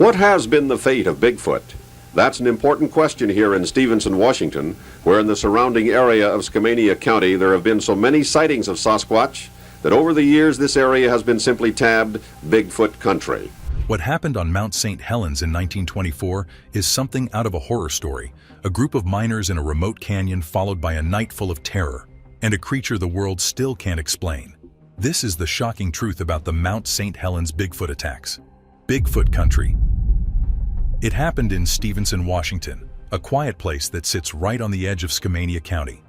What has been the fate of Bigfoot? That's an important question here in Stevenson, Washington, where in the surrounding area of Skamania County there have been so many sightings of Sasquatch that over the years this area has been simply tabbed Bigfoot Country. What happened on Mount St. Helens in 1924 is something out of a horror story. A group of miners in a remote canyon followed by a night full of terror, and a creature the world still can't explain. This is the shocking truth about the Mount St. Helens Bigfoot attacks. Bigfoot Country. It happened in Stevenson, Washington, a quiet place that sits right on the edge of Skamania County.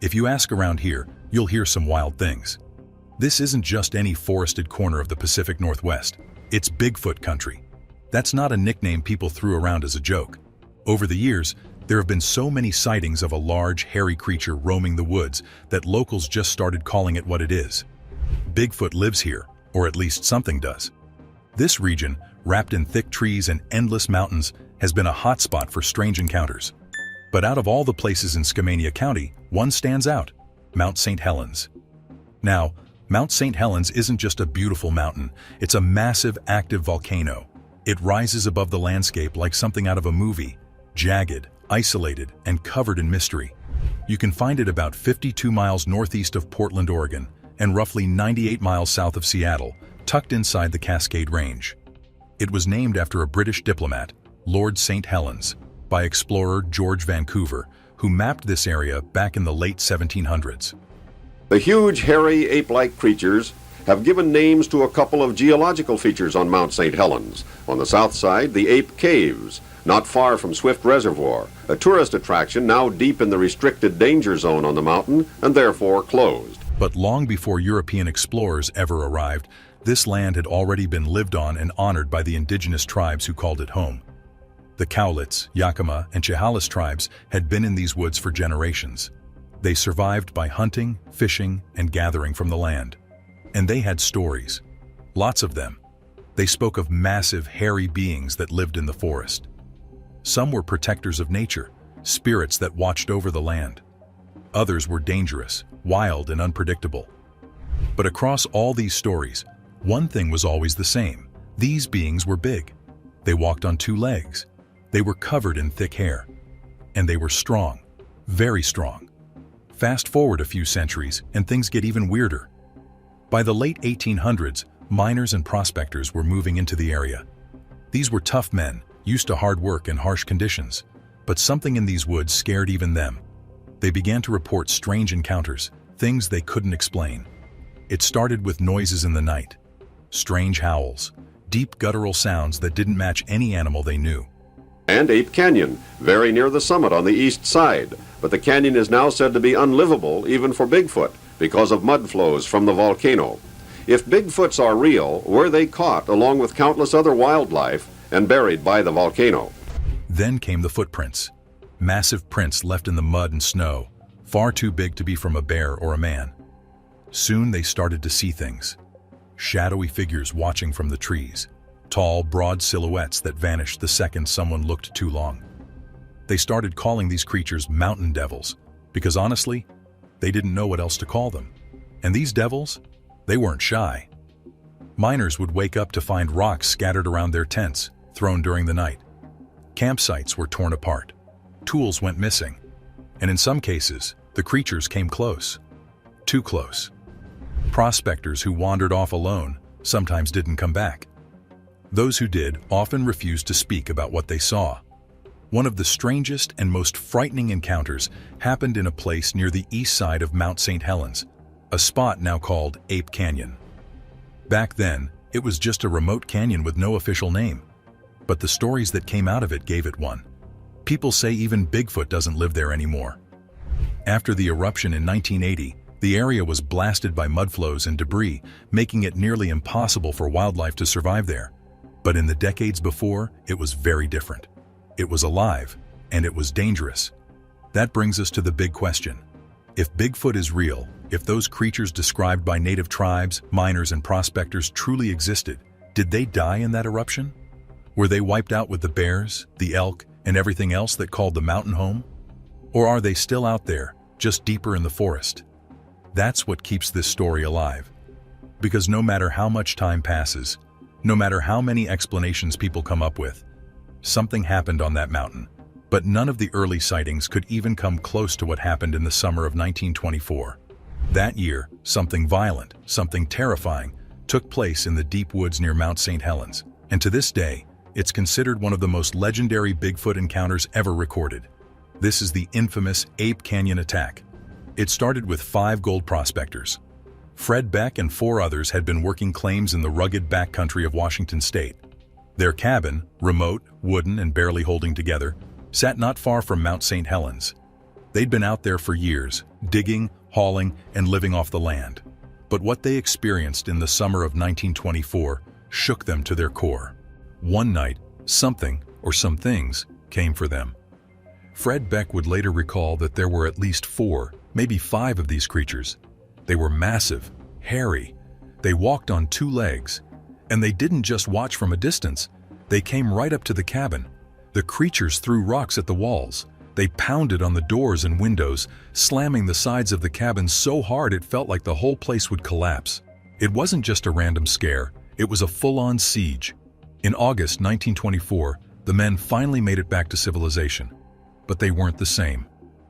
If you ask around here, you'll hear some wild things. This isn't just any forested corner of the Pacific Northwest. It's Bigfoot Country. That's not a nickname people threw around as a joke. Over the years, there have been so many sightings of a large, hairy creature roaming the woods that locals just started calling it what it is. Bigfoot lives here, or at least something does. This region, wrapped in thick trees and endless mountains, has been a hotspot for strange encounters. But out of all the places in Skamania County, one stands out: Mount St. Helens. Now, Mount St. Helens isn't just a beautiful mountain, it's a massive, active volcano. It rises above the landscape like something out of a movie, jagged, isolated, and covered in mystery. You can find it about 52 miles northeast of Portland, Oregon, and roughly 98 miles south of Seattle, tucked inside the Cascade Range. It was named after a British diplomat, Lord St. Helens, by explorer George Vancouver, who mapped this area back in the late 1700s. The huge, hairy, ape-like creatures have given names to a couple of geological features on Mount St. Helens. On the south side, the Ape Caves, not far from Swift Reservoir, a tourist attraction now deep in the restricted danger zone on the mountain and therefore closed. But long before European explorers ever arrived, this land had already been lived on and honored by the indigenous tribes who called it home. The Cowlitz, Yakima, and Chehalis tribes had been in these woods for generations. They survived by hunting, fishing, and gathering from the land. And they had stories. Lots of them. They spoke of massive, hairy beings that lived in the forest. Some were protectors of nature, spirits that watched over the land. Others were dangerous, wild, and unpredictable. But across all these stories, one thing was always the same. These beings were big. They walked on two legs. They were covered in thick hair. And they were strong, very strong. Fast forward a few centuries, and things get even weirder. By the late 1800s, miners and prospectors were moving into the area. These were tough men, used to hard work and harsh conditions, but something in these woods scared even them. They began to report strange encounters, things they couldn't explain. It started with noises in the night. Strange howls, deep guttural sounds that didn't match any animal they knew. And Ape Canyon, very near the summit on the east side, but the canyon is now said to be unlivable even for Bigfoot because of mud flows from the volcano. If Bigfoots are real, were they caught along with countless other wildlife and buried by the volcano? Then came the footprints. Massive prints left in the mud and snow, far too big to be from a bear or a man. Soon they started to see things. Shadowy figures watching from the trees. Tall, broad silhouettes that vanished the second someone looked too long. They started calling these creatures mountain devils, because honestly, they didn't know what else to call them. And these devils, they weren't shy. Miners would wake up to find rocks scattered around their tents, thrown during the night. Campsites were torn apart. Tools went missing. And in some cases, the creatures came close. Too close. Prospectors who wandered off alone sometimes didn't come back. Those who did often refused to speak about what they saw. One of the strangest and most frightening encounters happened in a place near the east side of Mount St. Helens, a spot now called Ape Canyon. Back then, it was just a remote canyon with no official name. But the stories that came out of it gave it one. People say even Bigfoot doesn't live there anymore. After the eruption in 1980, the area was blasted by mudflows and debris, making it nearly impossible for wildlife to survive there. But in the decades before, it was very different. It was alive, and it was dangerous. That brings us to the big question. If Bigfoot is real, if those creatures described by native tribes, miners, and prospectors truly existed, did they die in that eruption? Were they wiped out with the bears, the elk, and everything else that called the mountain home? Or are they still out there, just deeper in the forest? That's what keeps this story alive. Because no matter how much time passes, No matter how many explanations people come up with, something happened on that mountain. But none of the early sightings could even come close to what happened in the summer of 1924. That year, something violent, something terrifying, took place in the deep woods near Mount St. Helens. And to this day, it's considered one of the most legendary Bigfoot encounters ever recorded. This is the infamous Ape Canyon attack. It started with 5 gold prospectors. Fred Beck and 4 others had been working claims in the rugged backcountry of Washington state. Their cabin, remote, wooden, and barely holding together, sat not far from Mount St. Helens. They'd been out there for years, digging, hauling, and living off the land. But what they experienced in the summer of 1924 shook them to their core. One night, something, or some things, came for them. Fred Beck would later recall that there were at least 4, maybe 5 of these creatures. They were massive, hairy. They walked on 2 legs. And they didn't just watch from a distance. They came right up to the cabin. The creatures threw rocks at the walls. They pounded on the doors and windows, slamming the sides of the cabin so hard it felt like the whole place would collapse. It wasn't just a random scare, it was a full-on siege. In August 1924, the men finally made it back to civilization. But they weren't the same.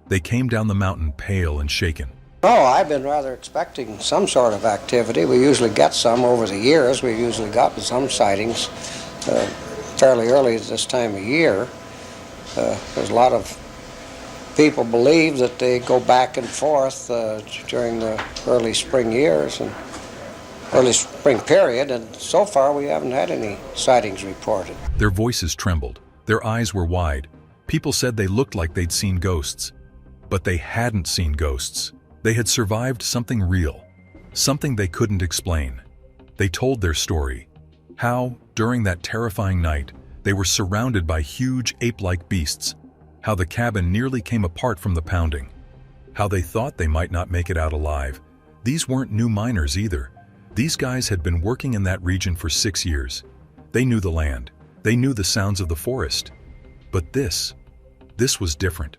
They came down the mountain pale and shaken. Oh, I've been rather expecting some sort of activity. We usually get some over the years. We've usually gotten some sightings fairly early at this time of year. There's a lot of people believe that they go back and forth during the early spring years and early spring period, and so far we haven't had any sightings reported. Their voices trembled. Their eyes were wide. People said they looked like they'd seen ghosts. But they hadn't seen ghosts. They had survived something real, something they couldn't explain. They told their story. How, during that terrifying night, they were surrounded by huge ape-like beasts. How the cabin nearly came apart from the pounding. How they thought they might not make it out alive. These weren't new miners either. These guys had been working in that region for 6 years. They knew the land. They knew the sounds of the forest. But this was different.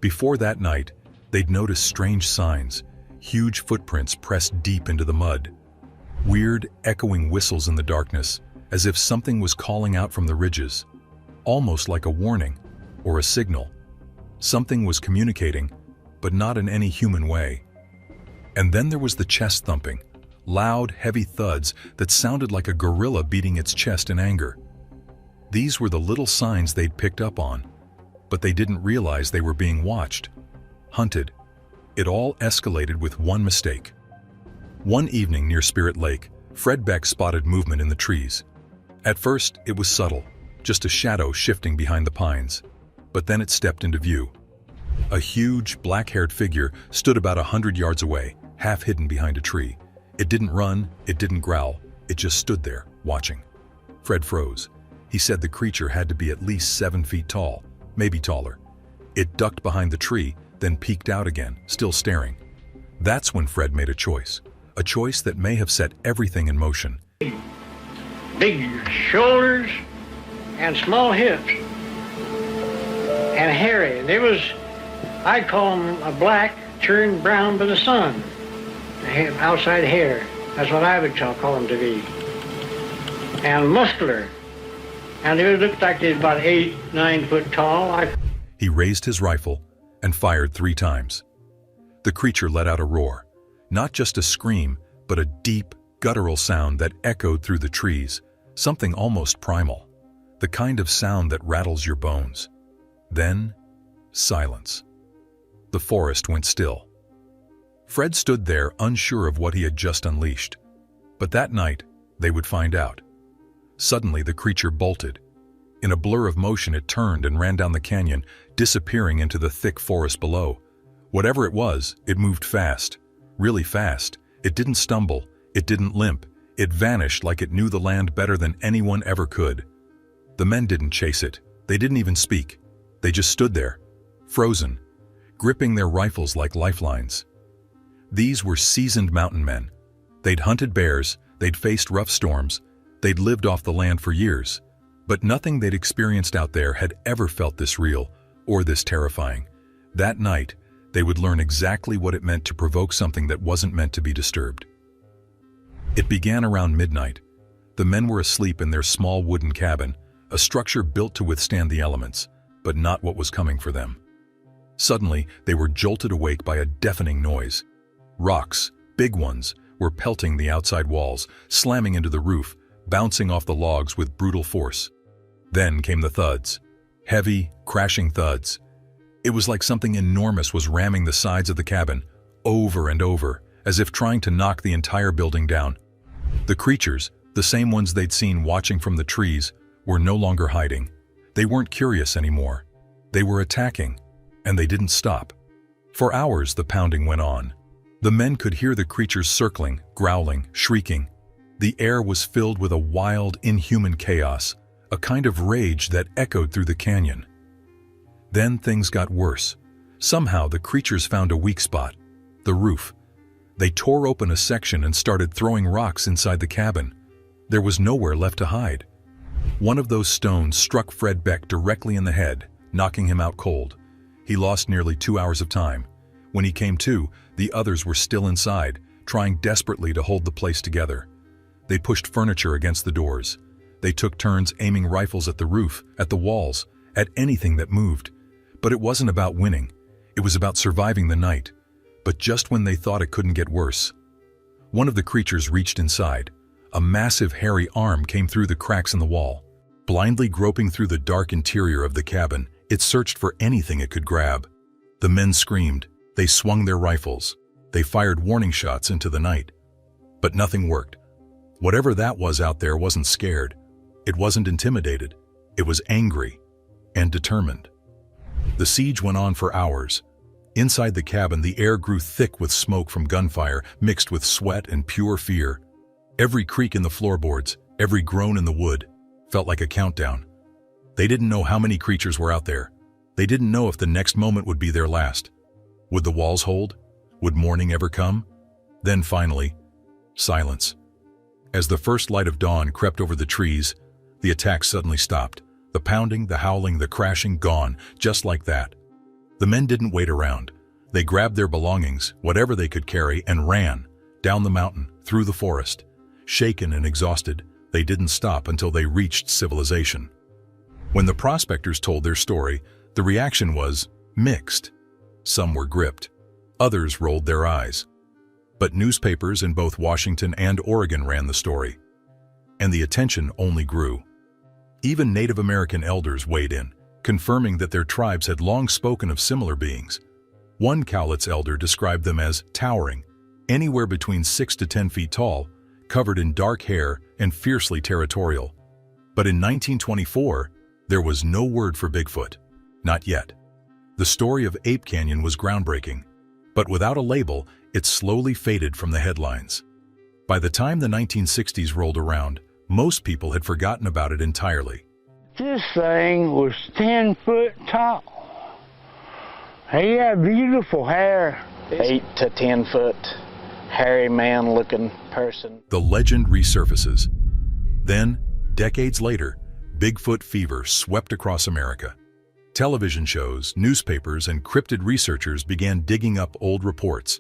Before that night, they'd noticed strange signs, huge footprints pressed deep into the mud. Weird, echoing whistles in the darkness, as if something was calling out from the ridges. Almost like a warning, or a signal. Something was communicating, but not in any human way. And then there was the chest thumping, loud, heavy thuds that sounded like a gorilla beating its chest in anger. These were the little signs they'd picked up on, but they didn't realize they were being watched, hunted. It all escalated with one mistake. One evening near Spirit Lake, Fred Beck spotted movement in the trees. At first, it was subtle, just a shadow shifting behind the pines. But then it stepped into view. A huge, black-haired figure stood about 100 yards away, half hidden behind a tree. It didn't run, it didn't growl, it just stood there, watching. Fred froze. He said the creature had to be at least 7 feet tall, maybe taller. It ducked behind the tree, then peeked out again, still staring. That's when Fred made a choice that may have set everything in motion. Big shoulders and small hips and hairy. They was, I'd call them a black turned brown by the sun. Outside hair. That's what I would call them to be. And muscular. And they looked like they were about 8-9 foot tall. He raised his rifle and fired 3 times. The creature let out a roar. Not just a scream, but a deep, guttural sound that echoed through the trees, something almost primal, the kind of sound that rattles your bones. Then, silence. The forest went still. Fred stood there unsure of what he had just unleashed. But that night, they would find out. Suddenly, the creature bolted. In a blur of motion, it turned and ran down the canyon, disappearing into the thick forest below. Whatever it was, it moved fast. Really fast. It didn't stumble. It didn't limp. It vanished like it knew the land better than anyone ever could. The men didn't chase it. They didn't even speak. They just stood there, frozen, gripping their rifles like lifelines. These were seasoned mountain men. They'd hunted bears, they'd faced rough storms, they'd lived off the land for years. But nothing they'd experienced out there had ever felt this real or this terrifying. That night, they would learn exactly what it meant to provoke something that wasn't meant to be disturbed. It began around midnight. The men were asleep in their small wooden cabin, a structure built to withstand the elements, but not what was coming for them. Suddenly, they were jolted awake by a deafening noise. Rocks, big ones, were pelting the outside walls, slamming into the roof, bouncing off the logs with brutal force. Then came the thuds. Heavy, crashing thuds. It was like something enormous was ramming the sides of the cabin, over and over, as if trying to knock the entire building down. The creatures, the same ones they'd seen watching from the trees, were no longer hiding. They weren't curious anymore. They were attacking, and they didn't stop. For hours, the pounding went on. The men could hear the creatures circling, growling, shrieking. The air was filled with a wild, inhuman chaos, a kind of rage that echoed through the canyon. Then things got worse. Somehow the creatures found a weak spot, the roof. They tore open a section and started throwing rocks inside the cabin. There was nowhere left to hide. One of those stones struck Fred Beck directly in the head, knocking him out cold. He lost nearly 2 hours of time. When he came to, the others were still inside, trying desperately to hold the place together. They pushed furniture against the doors. They took turns aiming rifles at the roof, at the walls, at anything that moved. But it wasn't about winning. It was about surviving the night. But just when they thought it couldn't get worse, one of the creatures reached inside. A massive hairy arm came through the cracks in the wall. Blindly groping through the dark interior of the cabin, it searched for anything it could grab. The men screamed. They swung their rifles. They fired warning shots into the night. But nothing worked. Whatever that was out there wasn't scared. It wasn't intimidated. It was angry and determined. The siege went on for hours. Inside the cabin, the air grew thick with smoke from gunfire, mixed with sweat and pure fear. Every creak in the floorboards, every groan in the wood, felt like a countdown. They didn't know how many creatures were out there. They didn't know if the next moment would be their last. Would the walls hold? Would morning ever come? Then finally, silence. As the first light of dawn crept over the trees, the attack suddenly stopped. The pounding, the howling, the crashing, gone, just like that. The men didn't wait around. They grabbed their belongings, whatever they could carry, and ran, down the mountain, through the forest. Shaken and exhausted, they didn't stop until they reached civilization. When the prospectors told their story, the reaction was mixed. Some were gripped. Others rolled their eyes. But newspapers in both Washington and Oregon ran the story. And the attention only grew. Even Native American elders weighed in, confirming that their tribes had long spoken of similar beings. One Cowlitz elder described them as towering, anywhere between 6 to 10 feet tall, covered in dark hair and fiercely territorial. But in 1924, there was no word for Bigfoot. Not yet. The story of Ape Canyon was groundbreaking, but without a label, it slowly faded from the headlines. By the time the 1960s rolled around, most people had forgotten about it entirely. This thing was 10 foot tall. He had beautiful hair. 8 to 10 foot, hairy man-looking person. The legend resurfaces. Then, decades later, Bigfoot fever swept across America. Television shows, newspapers, and cryptid researchers began digging up old reports.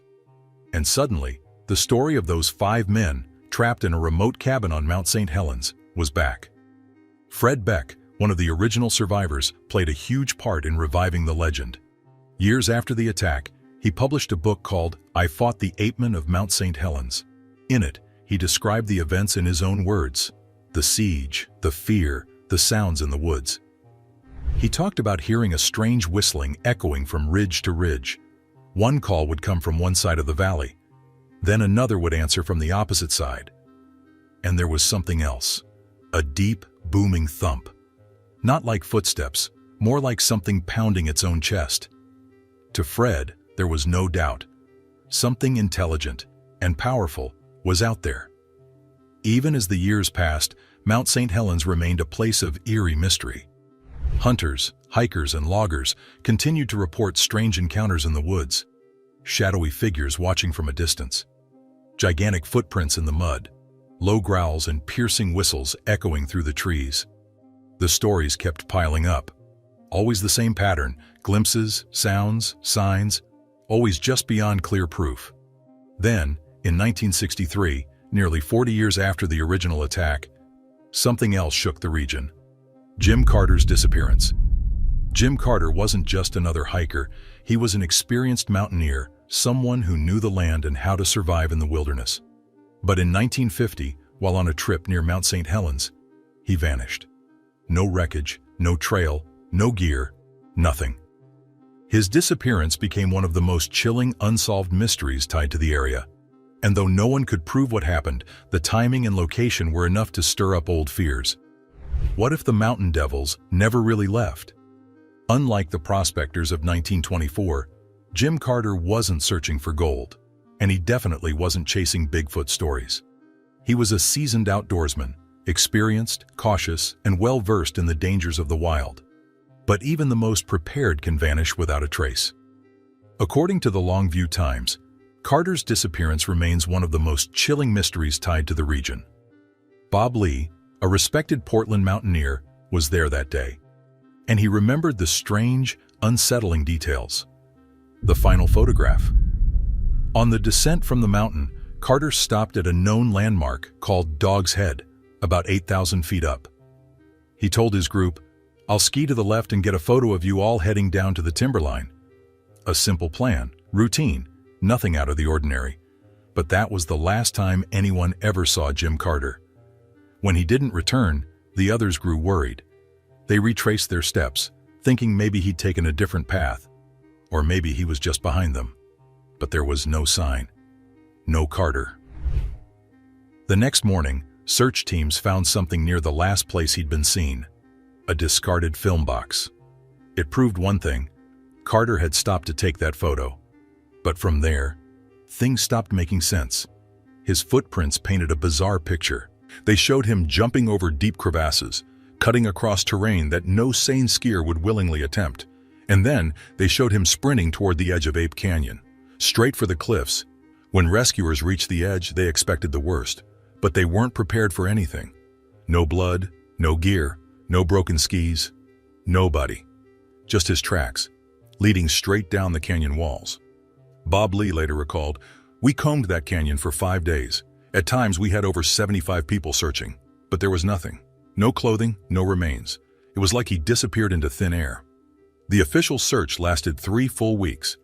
And suddenly, the story of those 5 men trapped in a remote cabin on Mount St. Helens was back. Fred Beck, one of the original survivors, played a huge part in reviving the legend. Years after the attack, he published a book called I Fought the Ape Men of Mount St. Helens. In it, he described the events in his own words: the siege, the fear, the sounds in the woods. He talked about hearing a strange whistling echoing from ridge to ridge. One call would come from one side of the valley. Then another would answer from the opposite side. And there was something else, a deep, booming thump. Not like footsteps, more like something pounding its own chest. To Fred, there was no doubt. Something intelligent and powerful was out there. Even as the years passed, Mount St. Helens remained a place of eerie mystery. Hunters, hikers, and loggers continued to report strange encounters in the woods. Shadowy figures watching from a distance. Gigantic footprints in the mud. Low growls and piercing whistles echoing through the trees. The stories kept piling up. Always the same pattern: glimpses, sounds, signs, always just beyond clear proof. Then, in 1963, nearly 40 years after the original attack, something else shook the region. Jim Carter's disappearance. Jim Carter wasn't just another hiker, he was an experienced mountaineer, someone who knew the land and how to survive in the wilderness. But in 1950, while on a trip near Mount St. Helens, he vanished. No wreckage, no trail, no gear, nothing. His disappearance became one of the most chilling, unsolved mysteries tied to the area. And though no one could prove what happened, the timing and location were enough to stir up old fears. What if the mountain devils never really left? Unlike the prospectors of 1924, Jim Carter wasn't searching for gold, and he definitely wasn't chasing Bigfoot stories. He was a seasoned outdoorsman, experienced, cautious, and well-versed in the dangers of the wild. But even the most prepared can vanish without a trace. According to the Longview Times, Carter's disappearance remains one of the most chilling mysteries tied to the region. Bob Lee, a respected Portland mountaineer, was there that day, and he remembered the strange, unsettling details. The final photograph. On the descent from the mountain, Carter stopped at a known landmark called Dog's Head, about 8,000 feet up. He told his group, "I'll ski to the left and get a photo of you all heading down to the timberline." A simple plan, routine, nothing out of the ordinary. But that was the last time anyone ever saw Jim Carter. When he didn't return, the others grew worried. They retraced their steps, thinking maybe he'd taken a different path, or maybe he was just behind them. But there was no sign. No Carter. The next morning, search teams found something near the last place he'd been seen. A discarded film box. It proved one thing: Carter had stopped to take that photo. But from there, things stopped making sense. His footprints painted a bizarre picture. They showed him jumping over deep crevasses, cutting across terrain that no sane skier would willingly attempt. And then they showed him sprinting toward the edge of Ape Canyon, straight for the cliffs. When rescuers reached the edge, they expected the worst, but they weren't prepared for anything. No blood, no gear, no broken skis, nobody. Just his tracks, leading straight down the canyon walls. Bob Lee later recalled, "We combed that canyon for 5 days. At times we had over 75 people searching, but there was nothing. No clothing, no remains. It was like he disappeared into thin air." The official search lasted 3 full weeks.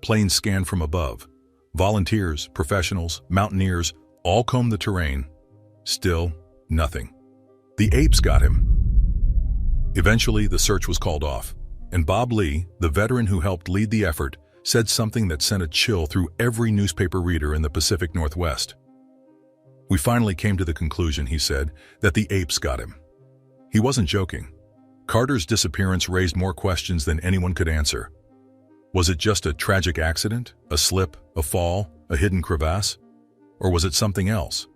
Planes scanned from above. Volunteers, professionals, mountaineers, all combed the terrain. Still, nothing. The apes got him. Eventually, the search was called off, and Bob Lee, the veteran who helped lead the effort, said something that sent a chill through every newspaper reader in the Pacific Northwest. "We finally came to the conclusion," he said, "that the apes got him." He wasn't joking. Carter's disappearance raised more questions than anyone could answer. Was it just a tragic accident, a slip, a fall, a hidden crevasse? Or was it something else?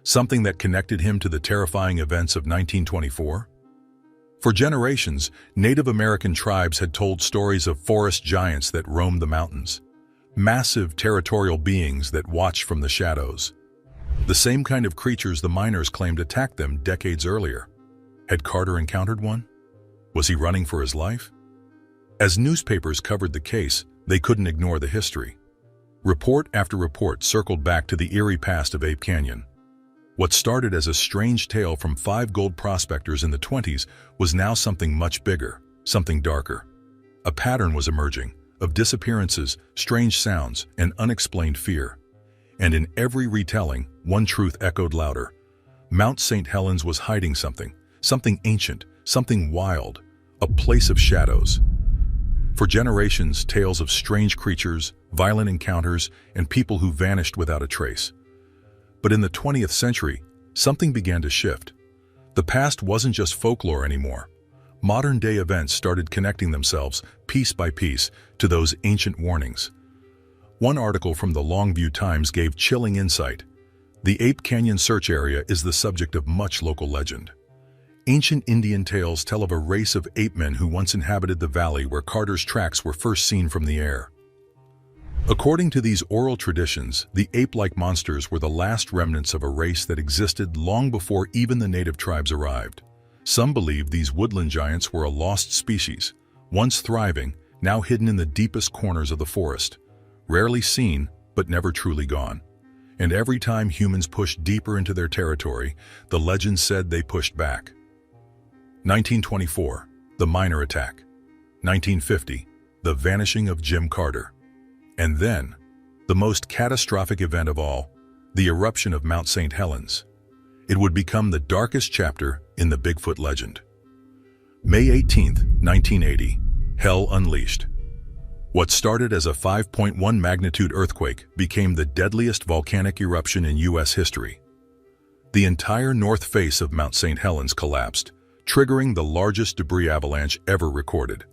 Something that connected him to the terrifying events of 1924? For generations, Native American tribes had told stories of forest giants that roamed the mountains, massive territorial beings that watched from the shadows. The same kind of creatures the miners claimed attacked them decades earlier. Had Carter encountered one? Was he running for his life? As newspapers covered the case, they couldn't ignore the history. Report after report circled back to the eerie past of Ape Canyon. What started as a strange tale from 5 gold prospectors in the 20s was now something much bigger, something darker. A pattern was emerging, of disappearances, strange sounds, and unexplained fear. And in every retelling, one truth echoed louder. Mount St. Helens was hiding something, something ancient, something wild, a place of shadows. For generations, tales of strange creatures, violent encounters, and people who vanished without a trace. But in the 20th century, something began to shift. The past wasn't just folklore anymore. Modern-day events started connecting themselves, piece by piece, to those ancient warnings. One article from the Longview Times gave chilling insight. The Ape Canyon search area is the subject of much local legend. Ancient Indian tales tell of a race of ape men who once inhabited the valley where Carter's tracks were first seen from the air. According to these oral traditions, the ape-like monsters were the last remnants of a race that existed long before even the native tribes arrived. Some believe these woodland giants were a lost species, once thriving, now hidden in the deepest corners of the forest, rarely seen but never truly gone. And every time humans pushed deeper into their territory, the legend said they pushed back. 1924, the miner attack. 1950, the vanishing of Jim Carter. And then, the most catastrophic event of all, the eruption of Mount St. Helens. It would become the darkest chapter in the Bigfoot legend. May 18, 1980, Hell Unleashed. What started as a 5.1 magnitude earthquake became the deadliest volcanic eruption in U.S. history. The entire north face of Mount St. Helens collapsed, triggering the largest debris avalanche ever recorded.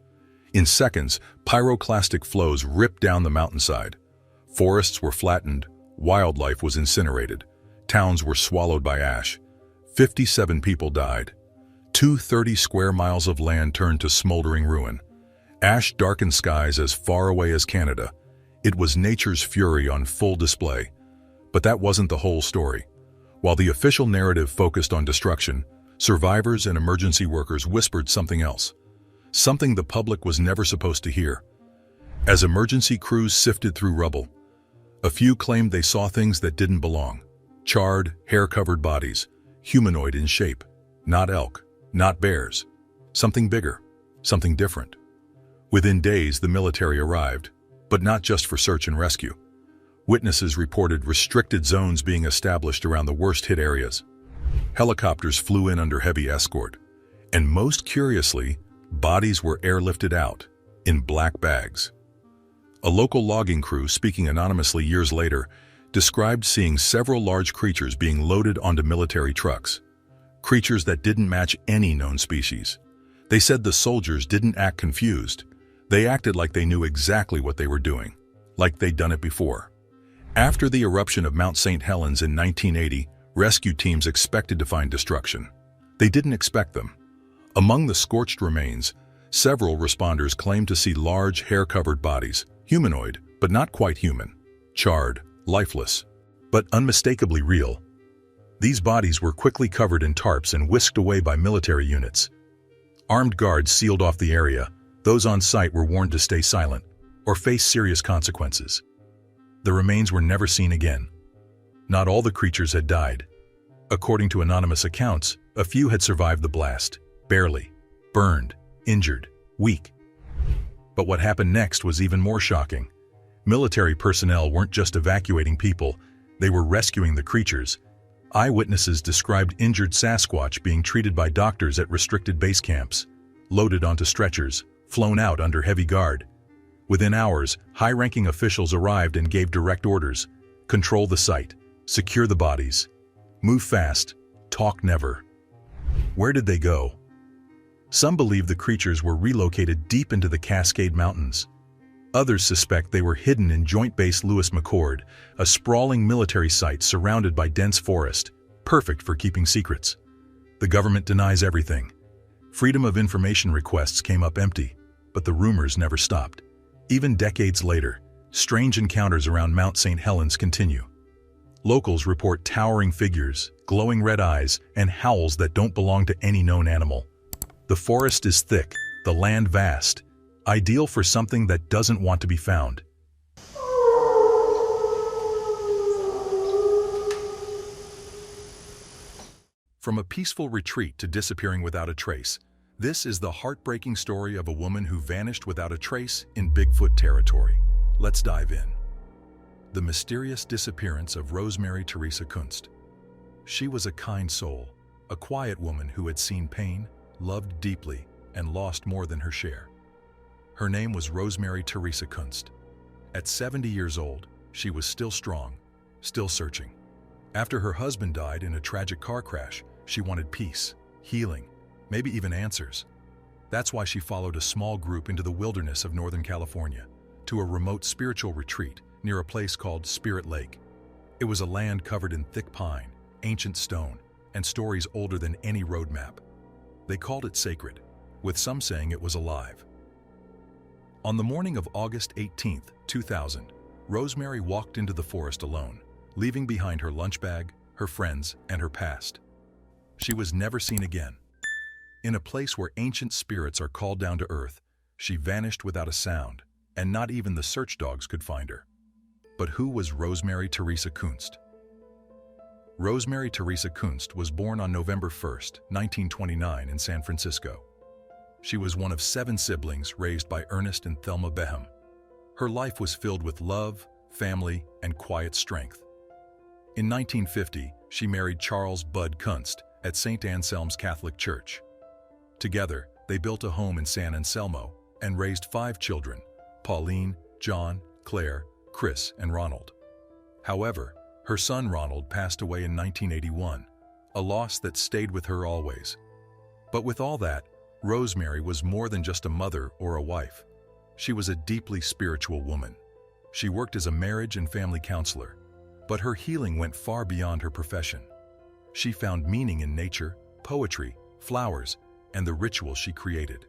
In seconds, pyroclastic flows ripped down the mountainside. Forests were flattened, wildlife was incinerated, towns were swallowed by ash. 57 people died. 230 square miles of land turned to smoldering ruin. Ash darkened skies as far away as Canada. It was nature's fury on full display. But that wasn't the whole story. While the official narrative focused on destruction, survivors and emergency workers whispered something else. Something the public was never supposed to hear. As emergency crews sifted through rubble, a few claimed they saw things that didn't belong. Charred, hair-covered bodies, humanoid in shape. Not elk, not bears. Something bigger, something different. Within days, the military arrived, but not just for search and rescue. Witnesses reported restricted zones being established around the worst-hit areas. Helicopters flew in under heavy escort, and most curiously, bodies were airlifted out in black bags. A local logging crew, speaking anonymously years later, described seeing several large creatures being loaded onto military trucks. Creatures that didn't match any known species. They said the soldiers didn't act confused. They acted like they knew exactly what they were doing, like they'd done it before. After the eruption of Mount St. Helens in 1980, rescue teams expected to find destruction. They didn't expect them. Among the scorched remains, several responders claimed to see large, hair-covered bodies, humanoid, but not quite human, charred, lifeless, but unmistakably real. These bodies were quickly covered in tarps and whisked away by military units. Armed guards sealed off the area. Those on site were warned to stay silent or face serious consequences. The remains were never seen again. Not all the creatures had died. According to anonymous accounts, a few had survived the blast, barely, burned, injured, weak. But what happened next was even more shocking. Military personnel weren't just evacuating people, they were rescuing the creatures. Eyewitnesses described injured Sasquatch being treated by doctors at restricted base camps, loaded onto stretchers, flown out under heavy guard. Within hours, high-ranking officials arrived and gave direct orders: control the site, secure the bodies, move fast, talk never. Where did they go? Some believe the creatures were relocated deep into the Cascade Mountains. Others suspect they were hidden in Joint Base Lewis McChord, a sprawling military site surrounded by dense forest, perfect for keeping secrets. The government denies everything. Freedom of information requests came up empty, but the rumors never stopped. Even decades later, strange encounters around Mount St. Helens continue. Locals report towering figures, glowing red eyes, and howls that don't belong to any known animal. The forest is thick, the land vast, ideal for something that doesn't want to be found. From a peaceful retreat to disappearing without a trace, this is the heartbreaking story of a woman who vanished without a trace in Bigfoot territory. Let's dive in. The mysterious disappearance of Rosemary Teresa Kunst. She was a kind soul, a quiet woman who had seen pain, loved deeply, and lost more than her share. Her name was Rosemary Teresa Kunst. At 70 years old, she was still strong, still searching. After her husband died in a tragic car crash, she wanted peace, healing, maybe even answers. That's why she followed a small group into the wilderness of Northern California, to a remote spiritual retreat near a place called Spirit Lake. It was a land covered in thick pine, ancient stone, and stories older than any road map. They called it sacred, with some saying it was alive. On the morning of August 18, 2000, Rosemary walked into the forest alone, leaving behind her lunch bag, her friends, and her past. She was never seen again. In a place where ancient spirits are called down to earth, she vanished without a sound, and not even the search dogs could find her. But who was Rosemary Teresa Kunst? Rosemary Teresa Kunst was born on November 1, 1929 in San Francisco. She was one of 7 siblings raised by Ernest and Thelma Behem. Her life was filled with love, family, and quiet strength. In 1950, she married Charles Bud Kunst at St. Anselm's Catholic Church. Together, they built a home in San Anselmo and raised 5 children: Pauline, John, Claire, Chris, and Ronald. However, her son Ronald passed away in 1981, a loss that stayed with her always. But with all that, Rosemary was more than just a mother or a wife. She was a deeply spiritual woman. She worked as a marriage and family counselor, but her healing went far beyond her profession. She found meaning in nature, poetry, flowers, and the rituals she created.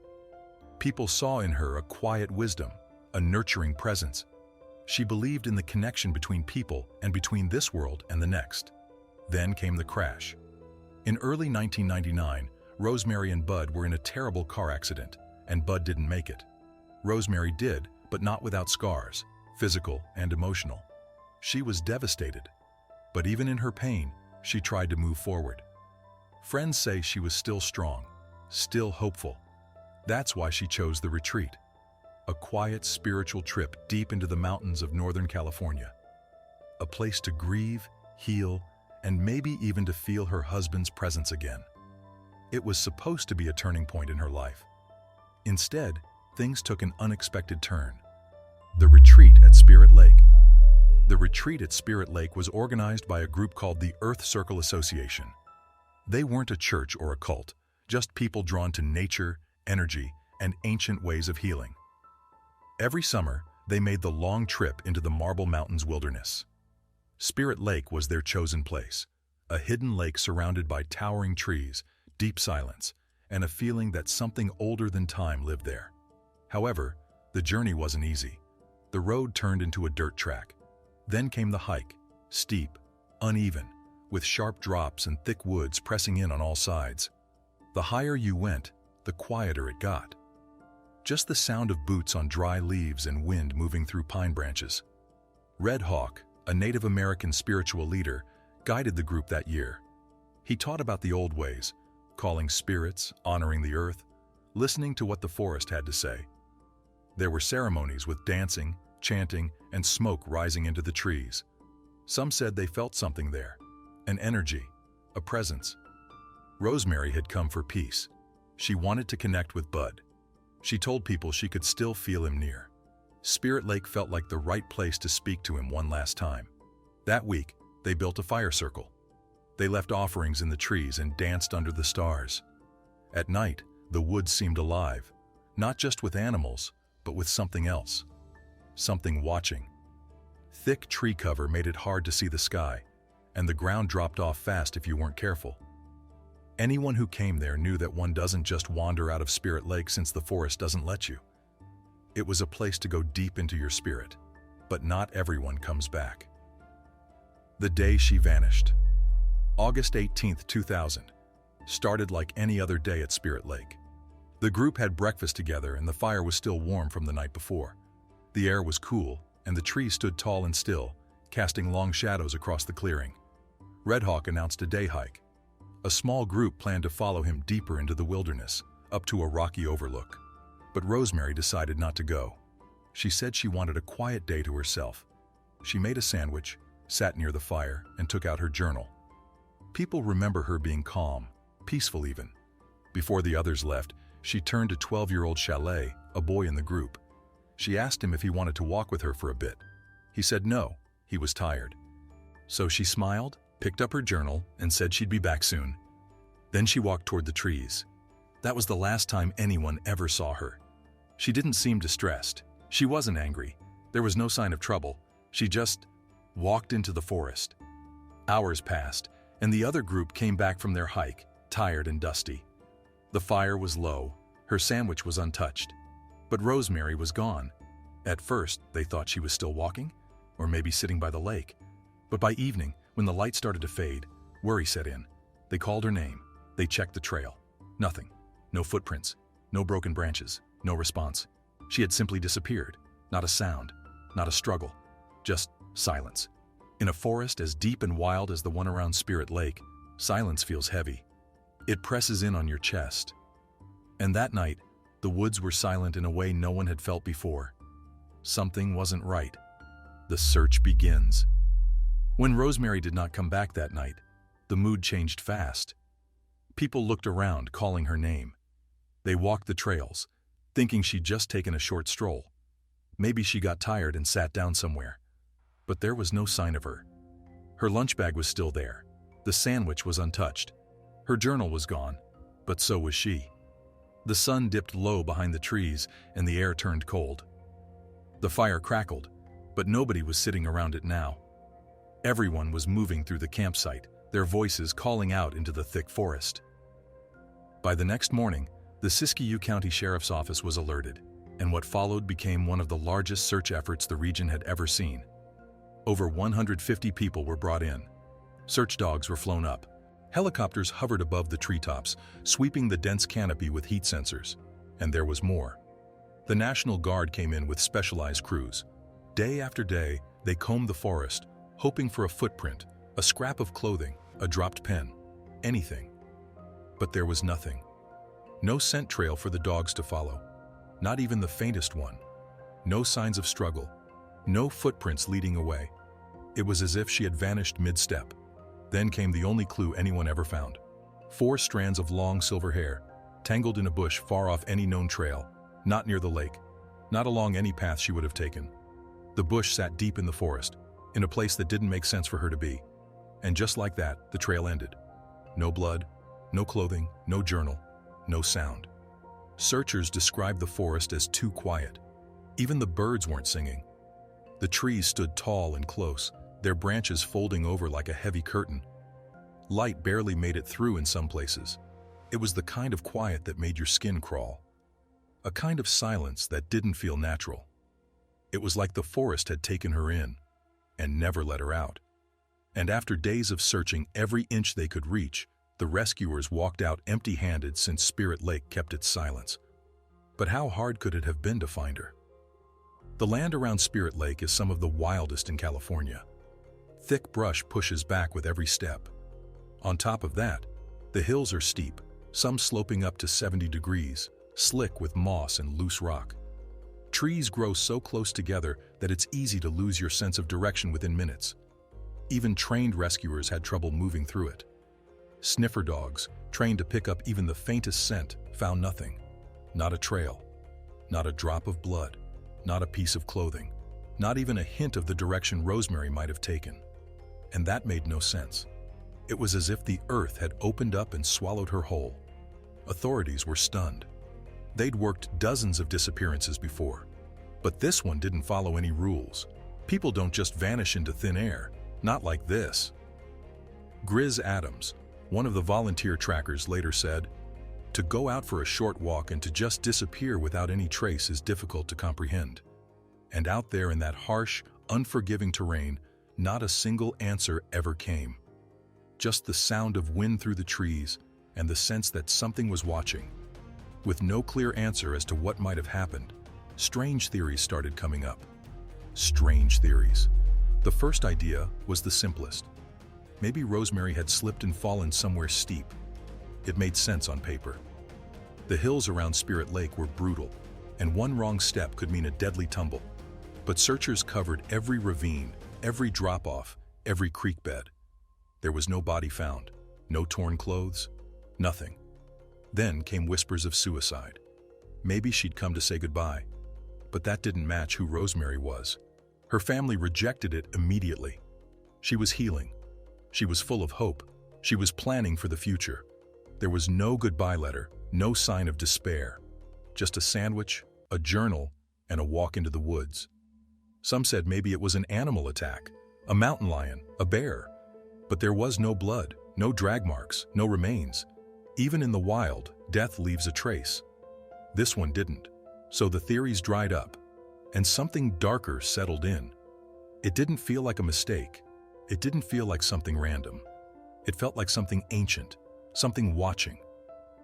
People saw in her a quiet wisdom, a nurturing presence. She believed in the connection between people and between this world and the next. Then came the crash. In early 1999, Rosemary and Bud were in a terrible car accident, and Bud didn't make it. Rosemary did, but not without scars, physical and emotional. She was devastated, but even in her pain, she tried to move forward. Friends say she was still strong, still hopeful. That's why she chose the retreat, a quiet spiritual trip deep into the mountains of Northern California, a place to grieve, heal, and maybe even to feel her husband's presence again. It was supposed to be a turning point in her life. Instead, things took an unexpected turn. The retreat at Spirit Lake. The retreat at Spirit Lake was organized by a group called the Earth Circle Association. They weren't a church or a cult, just people drawn to nature, energy, and ancient ways of healing. Every summer, they made the long trip into the Marble Mountains wilderness. Spirit Lake was their chosen place, a hidden lake surrounded by towering trees, deep silence, and a feeling that something older than time lived there. However, the journey wasn't easy. The road turned into a dirt track. Then came the hike, steep, uneven, with sharp drops and thick woods pressing in on all sides. The higher you went, the quieter it got. Just the sound of boots on dry leaves and wind moving through pine branches. Red Hawk, a Native American spiritual leader, guided the group that year. He taught about the old ways, calling spirits, honoring the earth, listening to what the forest had to say. There were ceremonies with dancing, chanting, and smoke rising into the trees. Some said they felt something there, an energy, a presence. Rosemary had come for peace. She wanted to connect with Bud. She told people she could still feel him near. Spirit Lake felt like the right place to speak to him one last time. That week, they built a fire circle. They left offerings in the trees and danced under the stars. At night, the woods seemed alive, not just with animals, but with something else. Something watching. Thick tree cover made it hard to see the sky, and the ground dropped off fast if you weren't careful. Anyone who came there knew that one doesn't just wander out of Spirit Lake since the forest doesn't let you. It was a place to go deep into your spirit, but not everyone comes back. The day she vanished. August 18, 2000, started like any other day at Spirit Lake. The group had breakfast together and the fire was still warm from the night before. The air was cool and the trees stood tall and still, casting long shadows across the clearing. Red Hawk announced a day hike. A small group planned to follow him deeper into the wilderness, up to a rocky overlook. But Rosemary decided not to go. She said she wanted a quiet day to herself. She made a sandwich, sat near the fire, and took out her journal. People remember her being calm, peaceful even. Before the others left, she turned to 12-year-old Chalet, a boy in the group. She asked him if he wanted to walk with her for a bit. He said no, he was tired. So she smiled, picked up her journal, and said she'd be back soon. Then she walked toward the trees. That was the last time anyone ever saw her. She didn't seem distressed. She wasn't angry. There was no sign of trouble. She just walked into the forest. Hours passed, and the other group came back from their hike, tired and dusty. The fire was low. Her sandwich was untouched. But Rosemary was gone. At first, they thought she was still walking, or maybe sitting by the lake. But by evening, when the light started to fade, worry set in. They called her name. They checked the trail. Nothing. No footprints. No broken branches. No response. She had simply disappeared. Not a sound. Not a struggle. Just silence. In a forest as deep and wild as the one around Spirit Lake, silence feels heavy. It presses in on your chest. And that night, the woods were silent in a way no one had felt before. Something wasn't right. The search begins. When Rosemary did not come back that night, the mood changed fast. People looked around, calling her name. They walked the trails, thinking she'd just taken a short stroll. Maybe she got tired and sat down somewhere. But there was no sign of her. Her lunch bag was still there. The sandwich was untouched. Her journal was gone, but so was she. The sun dipped low behind the trees and the air turned cold. The fire crackled, but nobody was sitting around it now. Everyone was moving through the campsite, their voices calling out into the thick forest. By the next morning, the Siskiyou County Sheriff's Office was alerted, and what followed became one of the largest search efforts the region had ever seen. Over 150 people were brought in. Search dogs were flown up. Helicopters hovered above the treetops, sweeping the dense canopy with heat sensors. And there was more. The National Guard came in with specialized crews. Day after day, they combed the forest, hoping for a footprint, a scrap of clothing, a dropped pen, anything. But there was nothing. No scent trail for the dogs to follow, not even the faintest one. No signs of struggle, no footprints leading away. It was as if she had vanished mid-step. Then came the only clue anyone ever found. 4 strands of long silver hair, tangled in a bush far off any known trail, not near the lake, not along any path she would have taken. The bush sat deep in the forest, in a place that didn't make sense for her to be. And just like that, the trail ended. No blood, no clothing, no journal, no sound. Searchers described the forest as too quiet. Even the birds weren't singing. The trees stood tall and close, their branches folding over like a heavy curtain. Light barely made it through in some places. It was the kind of quiet that made your skin crawl. A kind of silence that didn't feel natural. It was like the forest had taken her in and never let her out. And after days of searching every inch they could reach, the rescuers walked out empty-handed since Spirit Lake kept its silence. But how hard could it have been to find her? The land around Spirit Lake is some of the wildest in California. Thick brush pushes back with every step. On top of that, the hills are steep, some sloping up to 70 degrees, slick with moss and loose rock. Trees grow so close together that it's easy to lose your sense of direction within minutes. Even trained rescuers had trouble moving through it. Sniffer dogs, trained to pick up even the faintest scent, found nothing. Not a trail, not a drop of blood, not a piece of clothing, not even a hint of the direction Rosemary might have taken. And that made no sense. It was as if the earth had opened up and swallowed her whole. Authorities were stunned. They'd worked dozens of disappearances before, but this one didn't follow any rules. People don't just vanish into thin air, not like this. Grizz Adams, one of the volunteer trackers, later said, "To go out for a short walk and to just disappear without any trace is difficult to comprehend. And out there in that harsh, unforgiving terrain, not a single answer ever came. Just the sound of wind through the trees and the sense that something was watching. With no clear answer as to what might have happened, strange theories started coming up. Strange theories. The first idea was the simplest. Maybe Rosemary had slipped and fallen somewhere steep. It made sense on paper. The hills around Spirit Lake were brutal, and one wrong step could mean a deadly tumble. But searchers covered every ravine, every drop-off, every creek bed. There was no body found, no torn clothes, nothing. Then came whispers of suicide. Maybe she'd come to say goodbye, but that didn't match who Rosemary was. Her family rejected it immediately. She was healing. She was full of hope. She was planning for the future. There was no goodbye letter, no sign of despair. Just a sandwich, a journal, and a walk into the woods. Some said maybe it was an animal attack, a mountain lion, a bear. But there was no blood, no drag marks, no remains. Even in the wild, death leaves a trace. This one didn't. So the theories dried up, and something darker settled in. It didn't feel like a mistake. It didn't feel like something random. It felt like something ancient, something watching.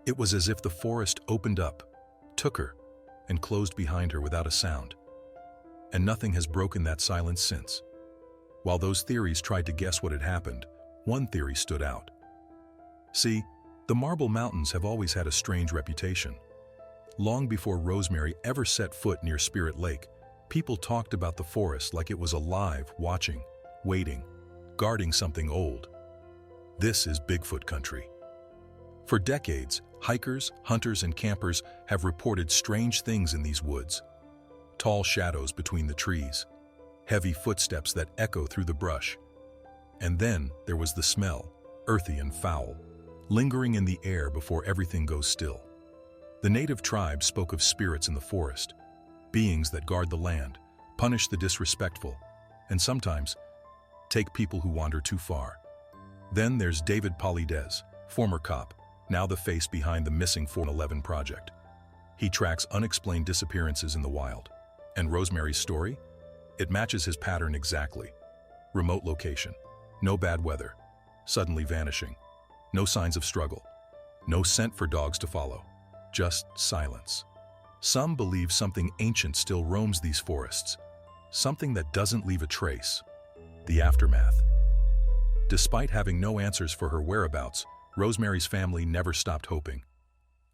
It was as if the forest opened up, took her, and closed behind her without a sound. And nothing has broken that silence since. While those theories tried to guess what had happened, one theory stood out. See, the Marble Mountains have always had a strange reputation. Long before Rosemary ever set foot near Spirit Lake, people talked about the forest like it was alive, watching, waiting, guarding something old. This is Bigfoot Country. For decades, hikers, hunters, and campers have reported strange things in these woods. Tall shadows between the trees, heavy footsteps that echo through the brush. And then there was the smell, earthy and foul, lingering in the air before everything goes still. The native tribes spoke of spirits in the forest, beings that guard the land, punish the disrespectful, and sometimes take people who wander too far. Then there's David Polydez, former cop, now the face behind the missing 411 project. He tracks unexplained disappearances in the wild. And Rosemary's story? It matches his pattern exactly. Remote location, no bad weather, suddenly vanishing, no signs of struggle, no scent for dogs to follow, just silence. Some believe something ancient still roams these forests, something that doesn't leave a trace. The aftermath. Despite having no answers for her whereabouts, Rosemary's family never stopped hoping.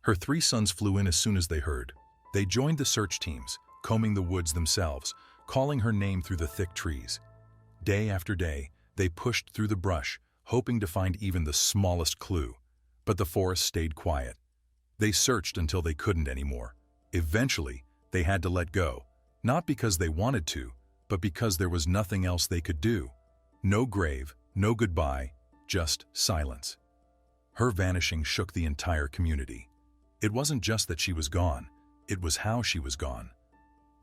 Her 3 sons flew in as soon as they heard. They joined the search teams, combing the woods themselves, calling her name through the thick trees. Day after day, they pushed through the brush, hoping to find even the smallest clue. But the forest stayed quiet. They searched until they couldn't anymore. Eventually, they had to let go, not because they wanted to, but because there was nothing else they could do. No grave, no goodbye, just silence. Her vanishing shook the entire community. It wasn't just that she was gone, it was how she was gone.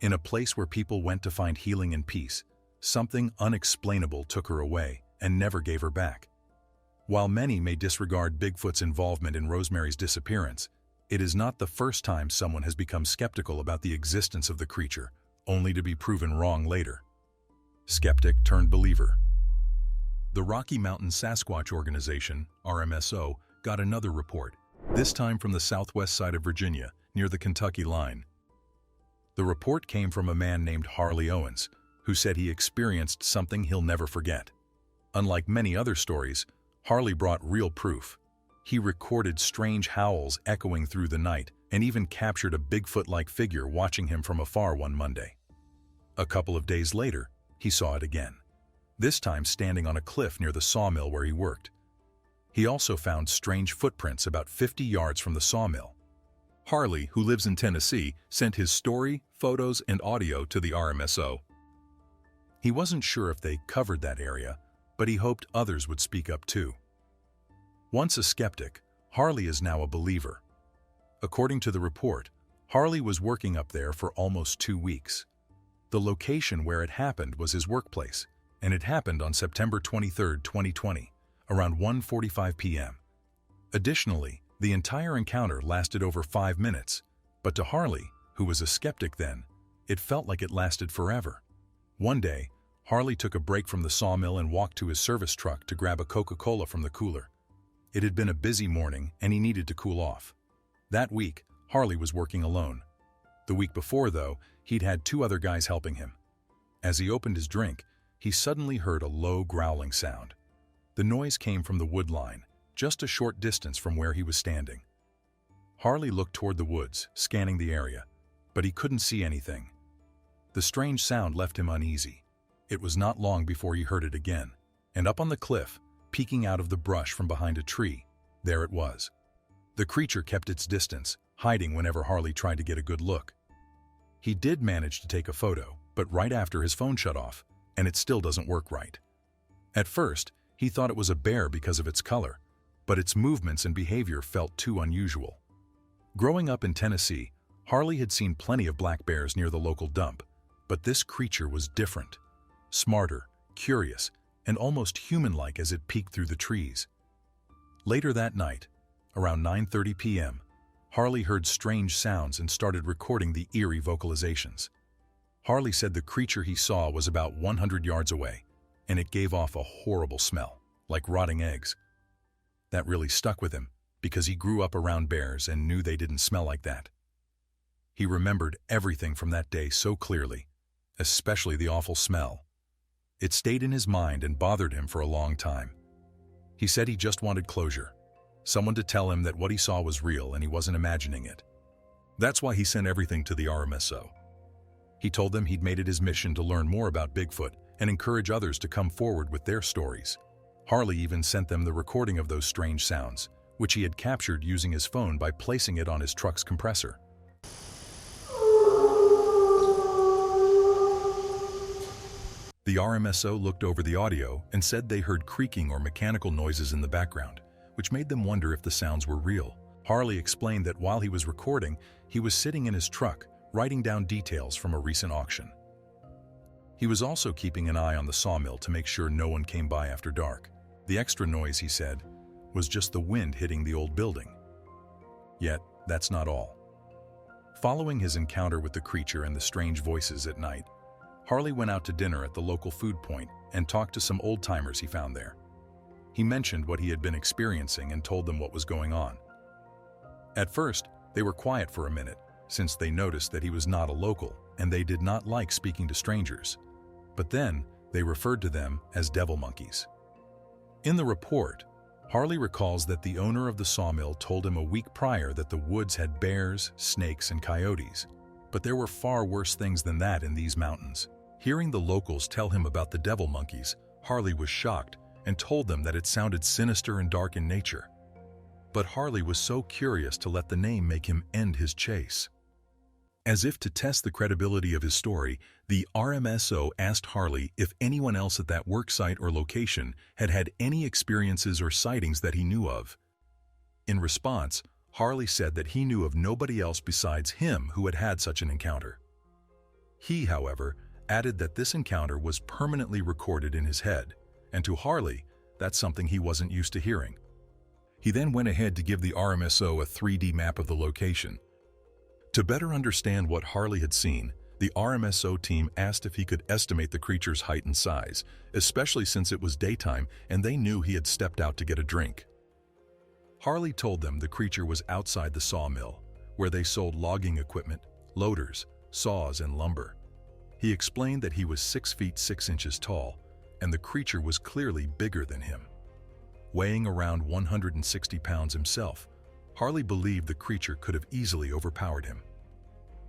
In a place where people went to find healing and peace, something unexplainable took her away and never gave her back. While many may disregard Bigfoot's involvement in Rosemary's disappearance, it is not the first time someone has become skeptical about the existence of the creature, only to be proven wrong later. Skeptic turned believer. The Rocky Mountain Sasquatch Organization, RMSO, got another report, this time from the southwest side of Virginia, near the Kentucky line. The report came from a man named Harley Owens, who said he experienced something he'll never forget. Unlike many other stories, Harley brought real proof. He recorded strange howls echoing through the night and even captured a Bigfoot-like figure watching him from afar one Monday. A couple of days later, he saw it again, this time standing on a cliff near the sawmill where he worked. He also found strange footprints about 50 yards from the sawmill. Harley, who lives in Tennessee, sent his story, photos, and audio to the RMSO. He wasn't sure if they covered that area, but he hoped others would speak up too. Once a skeptic, Harley is now a believer. According to the report, Harley was working up there for almost 2 weeks. The location where it happened was his workplace, and it happened on September 23, 2020, around 1:45 p.m. Additionally, the entire encounter lasted over 5 minutes, but to Harley, who was a skeptic then, it felt like it lasted forever. One day, Harley took a break from the sawmill and walked to his service truck to grab a Coca-Cola from the cooler. It had been a busy morning and he needed to cool off. That week, Harley was working alone. The week before, though, he'd had 2 other guys helping him. As he opened his drink, he suddenly heard a low growling sound. The noise came from the wood line, just a short distance from where he was standing. Harley looked toward the woods, scanning the area, but he couldn't see anything. The strange sound left him uneasy. It was not long before he heard it again, and up on the cliff, peeking out of the brush from behind a tree, there it was. The creature kept its distance, hiding whenever Harley tried to get a good look. He did manage to take a photo, but right after his phone shut off, and it still doesn't work right. At first, he thought it was a bear because of its color, but its movements and behavior felt too unusual. Growing up in Tennessee, Harley had seen plenty of black bears near the local dump, but this creature was different, smarter, curious, and almost human-like as it peeked through the trees. Later that night, around 9:30 p.m., Harley heard strange sounds and started recording the eerie vocalizations. Harley said the creature he saw was about 100 yards away, and it gave off a horrible smell, like rotting eggs. That really stuck with him, because he grew up around bears and knew they didn't smell like that. He remembered everything from that day so clearly, especially the awful smell. It stayed in his mind and bothered him for a long time. He said he just wanted closure, someone to tell him that what he saw was real and he wasn't imagining it. That's why he sent everything to the RMSO. He told them he'd made it his mission to learn more about Bigfoot and encourage others to come forward with their stories. Harley even sent them the recording of those strange sounds, which he had captured using his phone by placing it on his truck's compressor. The RMSO looked over the audio and said they heard creaking or mechanical noises in the background, which made them wonder if the sounds were real. Harley explained that while he was recording, he was sitting in his truck, writing down details from a recent auction. He was also keeping an eye on the sawmill to make sure no one came by after dark. The extra noise, he said, was just the wind hitting the old building. Yet, that's not all. Following his encounter with the creature and the strange voices at night, Harley went out to dinner at the local food point and talked to some old-timers he found there. He mentioned what he had been experiencing and told them what was going on. At first, they were quiet for a minute, since they noticed that he was not a local and they did not like speaking to strangers. But then, they referred to them as devil monkeys. In the report, Harley recalls that the owner of the sawmill told him a week prior that the woods had bears, snakes, and coyotes. But there were far worse things than that in these mountains. Hearing the locals tell him about the devil monkeys, Harley was shocked and told them that it sounded sinister and dark in nature. But Harley was so curious to let the name make him end his chase. As if to test the credibility of his story, the RMSO asked Harley if anyone else at that worksite or location had had any experiences or sightings that he knew of. In response, Harley said that he knew of nobody else besides him who had had such an encounter. He, however, added that this encounter was permanently recorded in his head, and to Harley, that's something he wasn't used to hearing. He then went ahead to give the RMSO a 3D map of the location. To better understand what Harley had seen, the RMSO team asked if he could estimate the creature's height and size, especially since it was daytime and they knew he had stepped out to get a drink. Harley told them the creature was outside the sawmill, where they sold logging equipment, loaders, saws, and lumber. He explained that he was 6 feet 6 inches tall, and the creature was clearly bigger than him. Weighing around 160 pounds himself, Harley believed the creature could have easily overpowered him.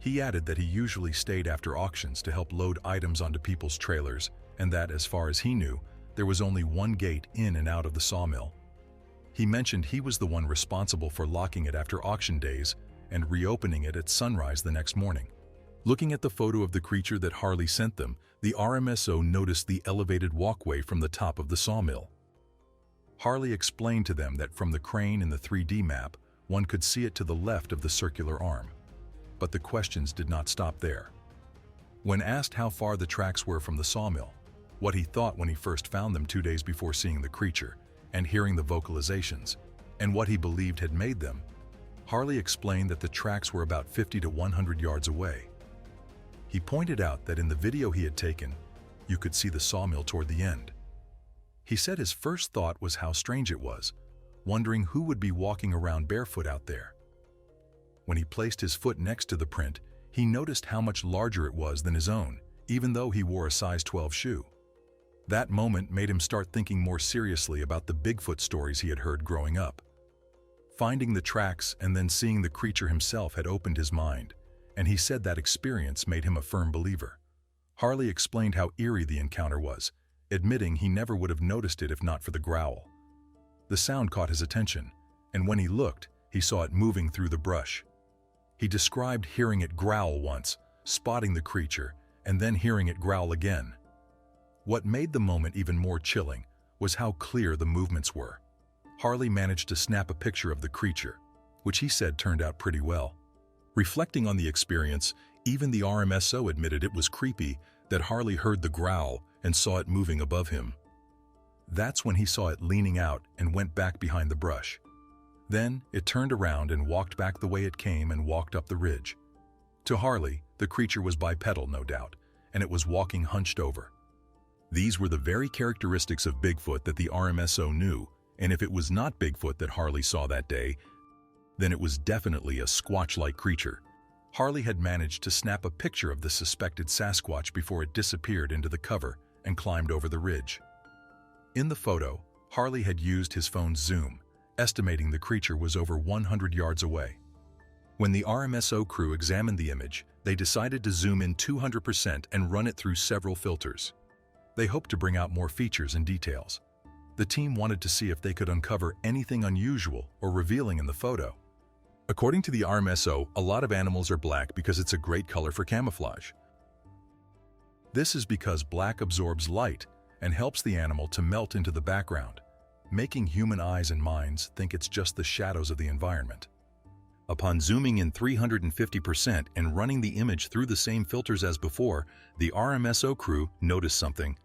He added that he usually stayed after auctions to help load items onto people's trailers, and that, as far as he knew, there was only one gate in and out of the sawmill. He mentioned he was the one responsible for locking it after auction days and reopening it at sunrise the next morning. Looking at the photo of the creature that Harley sent them, the RMSO noticed the elevated walkway from the top of the sawmill. Harley explained to them that from the crane in the 3D map, one could see it to the left of the circular arm. But the questions did not stop there. When asked how far the tracks were from the sawmill, what he thought when he first found them 2 days before seeing the creature, and hearing the vocalizations, and what he believed had made them, Harley explained that the tracks were about 50 to 100 yards away. He pointed out that in the video he had taken, you could see the sawmill toward the end. He said his first thought was how strange it was, wondering who would be walking around barefoot out there. When he placed his foot next to the print, he noticed how much larger it was than his own, even though he wore a size 12 shoe. That moment made him start thinking more seriously about the Bigfoot stories he had heard growing up. Finding the tracks and then seeing the creature himself had opened his mind, and he said that experience made him a firm believer. Harley explained how eerie the encounter was, admitting he never would have noticed it if not for the growl. The sound caught his attention, and when he looked, he saw it moving through the brush. He described hearing it growl once, spotting the creature, and then hearing it growl again. What made the moment even more chilling was how clear the movements were. Harley managed to snap a picture of the creature, which he said turned out pretty well. Reflecting on the experience, even the RMSO admitted it was creepy that Harley heard the growl and saw it moving above him. That's when he saw it leaning out and went back behind the brush. Then it turned around and walked back the way it came and walked up the ridge. To Harley, the creature was bipedal, no doubt, and it was walking hunched over. These were the very characteristics of Bigfoot that the RMSO knew, and if it was not Bigfoot that Harley saw that day, then it was definitely a Squatch-like creature. Harley had managed to snap a picture of the suspected Sasquatch before it disappeared into the cover, and climbed over the ridge. In the photo, Harley had used his phone's zoom, estimating the creature was over 100 yards away. When the RMSO crew examined the image, they decided to zoom in 200% and run it through several filters. They hoped to bring out more features and details. The team wanted to see if they could uncover anything unusual or revealing in the photo. According to the RMSO, a lot of animals are black because it's a great color for camouflage. This is because black absorbs light and helps the animal to melt into the background, making human eyes and minds think it's just the shadows of the environment. Upon zooming in 350% and running the image through the same filters as before, the RMSO crew noticed something.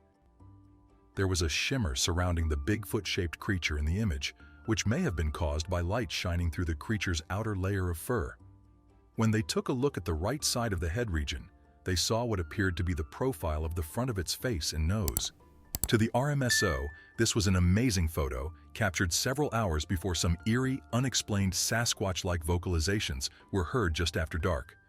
There was a shimmer surrounding the Bigfoot-shaped creature in the image, which may have been caused by light shining through the creature's outer layer of fur. When they took a look at the right side of the head region, they saw what appeared to be the profile of the front of its face and nose. To the RMSO, this was an amazing photo, captured several hours before some eerie, unexplained Sasquatch-like vocalizations were heard just after dark.